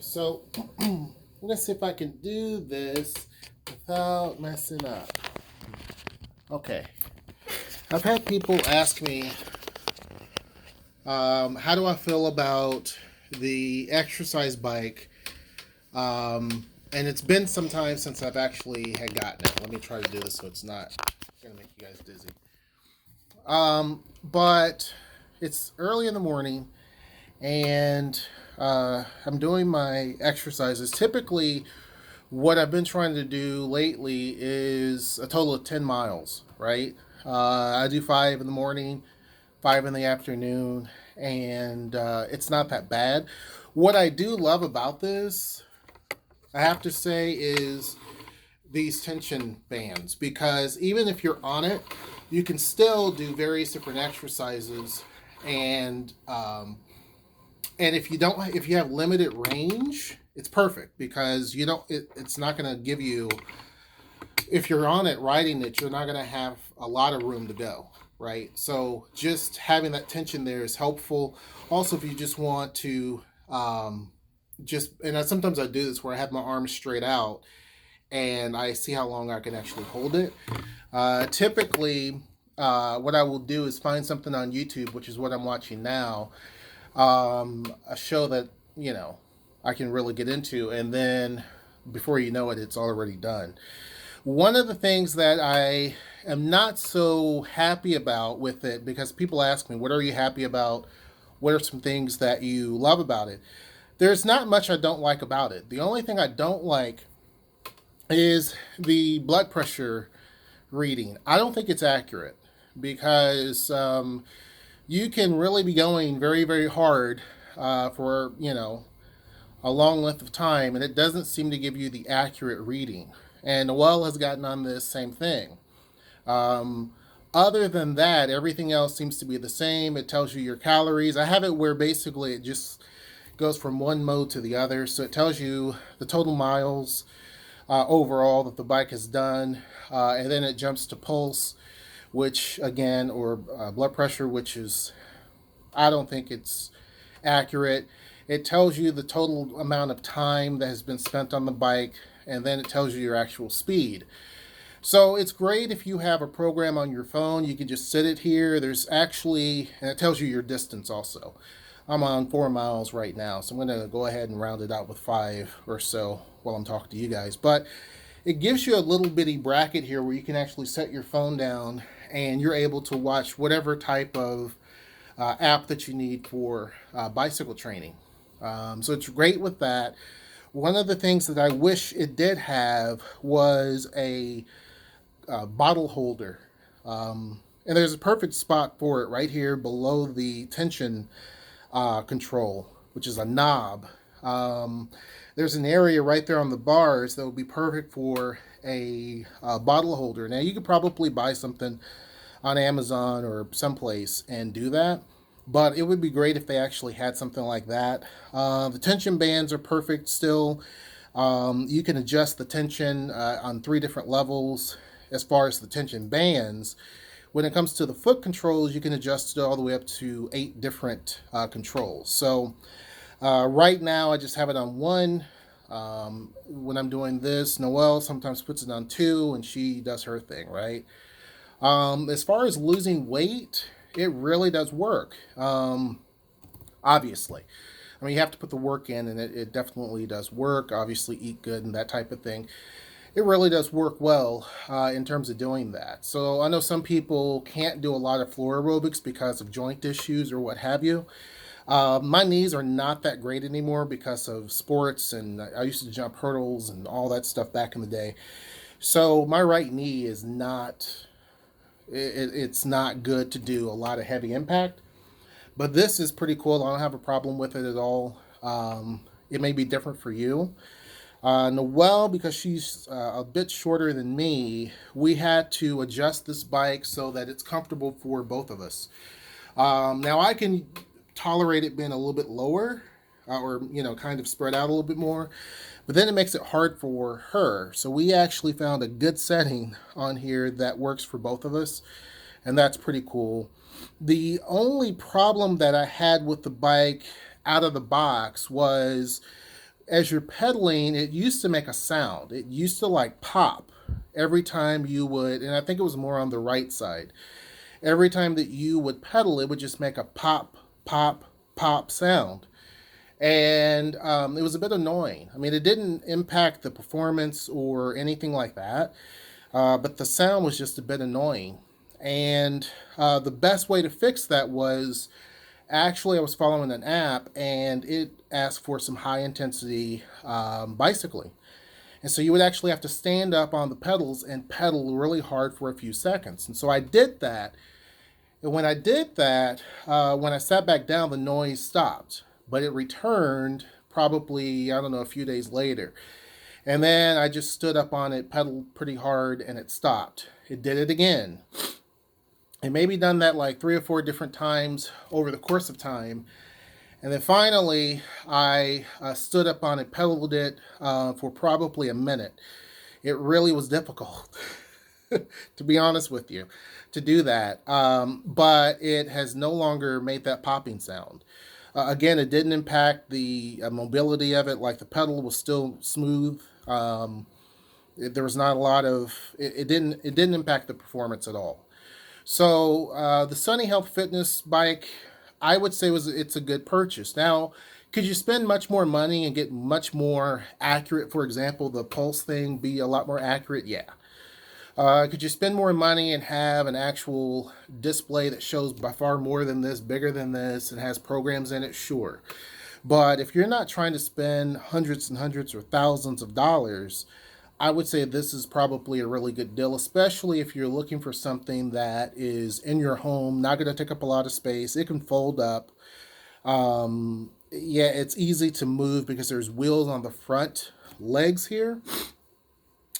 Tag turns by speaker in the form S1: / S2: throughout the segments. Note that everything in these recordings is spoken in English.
S1: So let's see if I can do this without messing up. Okay. I've had people ask me, how do I feel about the exercise bike? And it's been some time since I've actually had gotten it. Let me try to do this so it's not going to make you guys dizzy. But it's early in the morning and I'm doing my exercises. Typically, what I've been trying to do lately is a total of 10 miles, right? I do 5 in the morning, 5 in the afternoon, and it's not that bad. What I do love about this, I have to say, is these tension bands, because even if you're on it, you can still do various different exercises, and if you have limited range, it's perfect because it's not going to give you, if you're on it riding it, you're not going to have a lot of room to go, right? So just having that tension there is helpful. Also, if you just want to sometimes I do this where I have my arms straight out and I see how long I can actually hold it. Typically, what I will do is find something on YouTube, which is what I'm watching now, a show that I can really get into, and then before you know it, it's already done. One of the things that I am not so happy about with it, because people ask me, what are you happy about? What are some things that you love about it? There's not much I don't like about it. The only thing I don't like is the blood pressure reading. I don't think it's accurate because you can really be going very, very hard for, a long length of time, and it doesn't seem to give you the accurate reading. And Noel has gotten on this same thing. Um, Other than that, everything else seems to be the same. It tells you your calories. I have it where basically it just goes from one mode to the other. So it tells you the total miles overall that the bike has done, and then it jumps to pulse, which again, or blood pressure, which is, I don't think it's accurate. It tells you the total amount of time that has been spent on the bike, and then it tells you your actual speed. So it's great if you have a program on your phone. You can just set it here. There's actually, and it tells you your distance also. I'm on 4 miles right now, so I'm going to go ahead and round it out with 5 or so while I'm talking to you guys. But it gives you a little bitty bracket here where you can actually set your phone down and you're able to watch whatever type of app that you need for bicycle training. So it's great with that. One of the things that I wish it did have was a bottle holder. And there's a perfect spot for it right here below the tension control, which is a knob. There's an area right there on the bars that would be perfect for a bottle holder. Now, you could probably buy something on Amazon or someplace and do that, but it would be great if they actually had something like that. The tension bands are perfect still. You can adjust the tension on 3 different levels as far as the tension bands. When it comes to the foot controls, you can adjust it all the way up to 8 different controls. So right now, I just have it on one. When I'm doing this, Noelle sometimes puts it on 2, and she does her thing, right? As far as losing weight, it really does work. Obviously. I mean, you have to put the work in, and it definitely does work. Obviously, eat good and that type of thing. It really does work well in terms of doing that. So I know some people can't do a lot of floor aerobics because of joint issues or what have you. My knees are not that great anymore because of sports, and I used to jump hurdles and all that stuff back in the day. So my right knee is not, it's not good to do a lot of heavy impact. But this is pretty cool. I don't have a problem with it at all. It may be different for you. Noelle, because she's a bit shorter than me, we had to adjust this bike so that it's comfortable for both of us. Now I can tolerate it being a little bit lower, or kind of spread out a little bit more, but then it makes it hard for her. So we actually found a good setting on here that works for both of us, and that's pretty cool. The only problem that I had with the bike out of the box was as you're pedaling, it used to make a sound. It used to like pop every time you would, and I think it was more on the right side. Every time that you would pedal, it would just make a pop, pop, pop sound. And it was a bit annoying. I mean, it didn't impact the performance or anything like that, but the sound was just a bit annoying. And the best way to fix that was actually I was following an app and it asked for some high intensity bicycling. And so you would actually have to stand up on the pedals and pedal really hard for a few seconds. And so I did that. And when I did that, when I sat back down, the noise stopped, but it returned probably, I don't know, a few days later. And then I just stood up on it, pedaled pretty hard, and it stopped. It did it again. It maybe done that like 3 or 4 different times over the course of time. And then finally, I stood up on it, pedaled it for probably a minute. It really was difficult, to be honest with you, to do that. But it has no longer made that popping sound. Again, it didn't impact the mobility of it. Like the pedal was still smooth. There was not a lot of it didn't impact the performance at all. So the Sunny Health Fitness bike, I would say it's a good purchase. Now, could you spend much more money and get much more accurate? For example, the pulse thing be a lot more accurate? Yeah. Could you spend more money and have an actual display that shows by far more than this, bigger than this, and has programs in it? Sure. But if you're not trying to spend hundreds and hundreds or thousands of dollars, I would say this is probably a really good deal, especially if you're looking for something that is in your home, not going to take up a lot of space. It can fold up. Yeah, it's easy to move because there's wheels on the front legs here.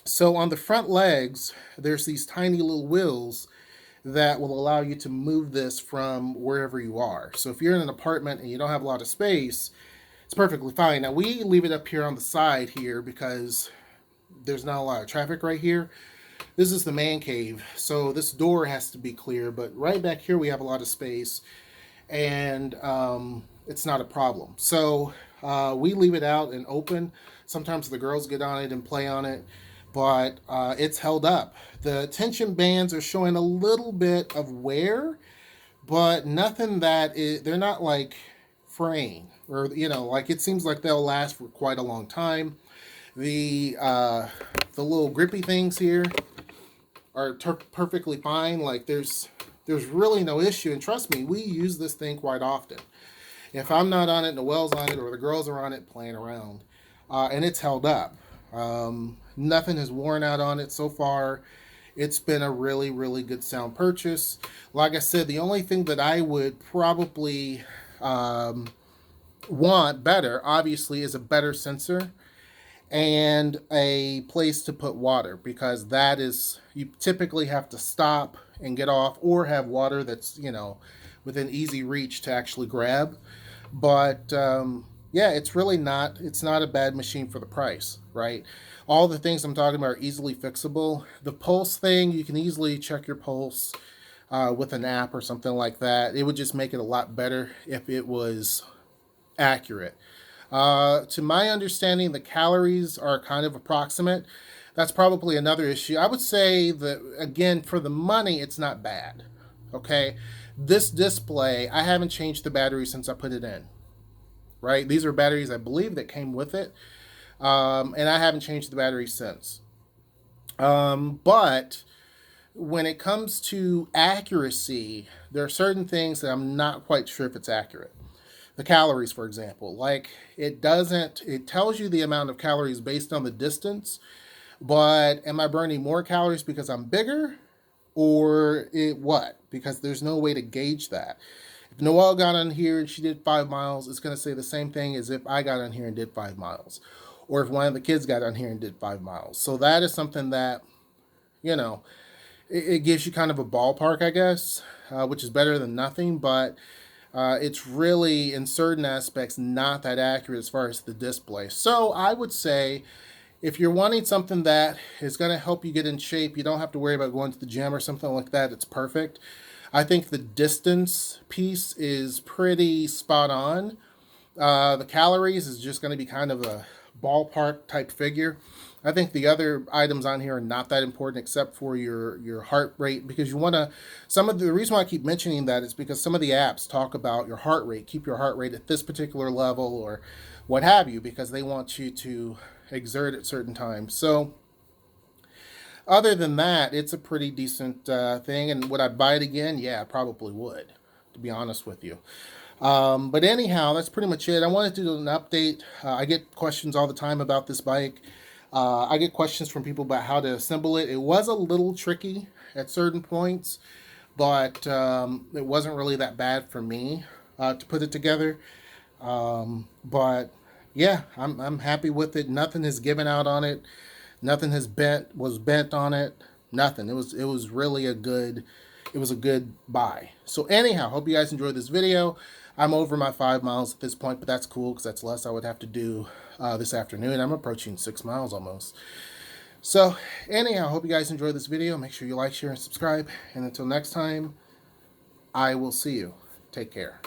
S1: So on the front legs, there's these tiny little wheels that will allow you to move this from wherever you are. So if you're in an apartment and you don't have a lot of space, it's perfectly fine. Now we leave it up here on the side here because there's not a lot of traffic right here. This is the man cave, so this door has to be clear, but right back here we have a lot of space, and it's not a problem. So we leave it out and open. Sometimes the girls get on it and play on it, but it's held up. The tension bands are showing a little bit of wear, but nothing they're not like fraying, or like it seems like they'll last for quite a long time. The little grippy things here are perfectly fine. Like there's really no issue, and trust me, we use this thing quite often. If I'm not on it, Noelle's on it, or the girls are on it playing around, and it's held up. Nothing has worn out on it so far. It's been a really, really good sound purchase. Like I said, the only thing that I would probably want better, obviously, is a better sensor and a place to put water, because that is, you typically have to stop and get off or have water that's within easy reach to actually grab. But yeah, it's not a bad machine for the price, right? All the things I'm talking about are easily fixable. The pulse thing, you can easily check your pulse with an app or something like that. It would just make it a lot better if it was accurate. To my understanding, the calories are kind of approximate. That's probably another issue. I would say that, again, for the money, it's not bad. Okay? This display, I haven't changed the battery since I put it in. Right? These are batteries, I believe, that came with it. And I haven't changed the battery since. But when it comes to accuracy, there are certain things that I'm not quite sure if it's accurate. The calories, for example, like it tells you the amount of calories based on the distance, but am I burning more calories because I'm bigger, or what? Because there's no way to gauge that. If Noelle got on here and she did 5 miles, it's going to say the same thing as if I got on here and did 5 miles, or if one of the kids got on here and did 5 miles. So that is something that, it gives you kind of a ballpark, I guess, which is better than nothing, but it's really, in certain aspects, not that accurate as far as the display. So I would say if you're wanting something that is going to help you get in shape, you don't have to worry about going to the gym or something like that. It's perfect. I think the distance piece is pretty spot on. The calories is just going to be kind of ballpark type figure. I think the other items on here are not that important except for your heart rate, because you want to, some of the reason why I keep mentioning that is because some of the apps talk about your heart rate, keep your heart rate at this particular level or what have you, because they want you to exert at certain times. So other than that, it's a pretty decent thing. And would I buy it again? Yeah, I probably would, to be honest with you. But anyhow, that's pretty much it. I wanted to do an update. I get questions all the time about this bike. I get questions from people about how to assemble it. It was a little tricky at certain points, but it wasn't really that bad for me to put it together. But yeah, I'm happy with it. Nothing has given out on it. Nothing was bent on it. Nothing. It was really a good buy. So anyhow, hope you guys enjoyed this video. I'm over my 5 miles at this point, but that's cool because that's less I would have to do this afternoon. I'm approaching 6 miles almost. So anyhow, hope you guys enjoyed this video. Make sure you like, share, and subscribe. And until next time, I will see you. Take care.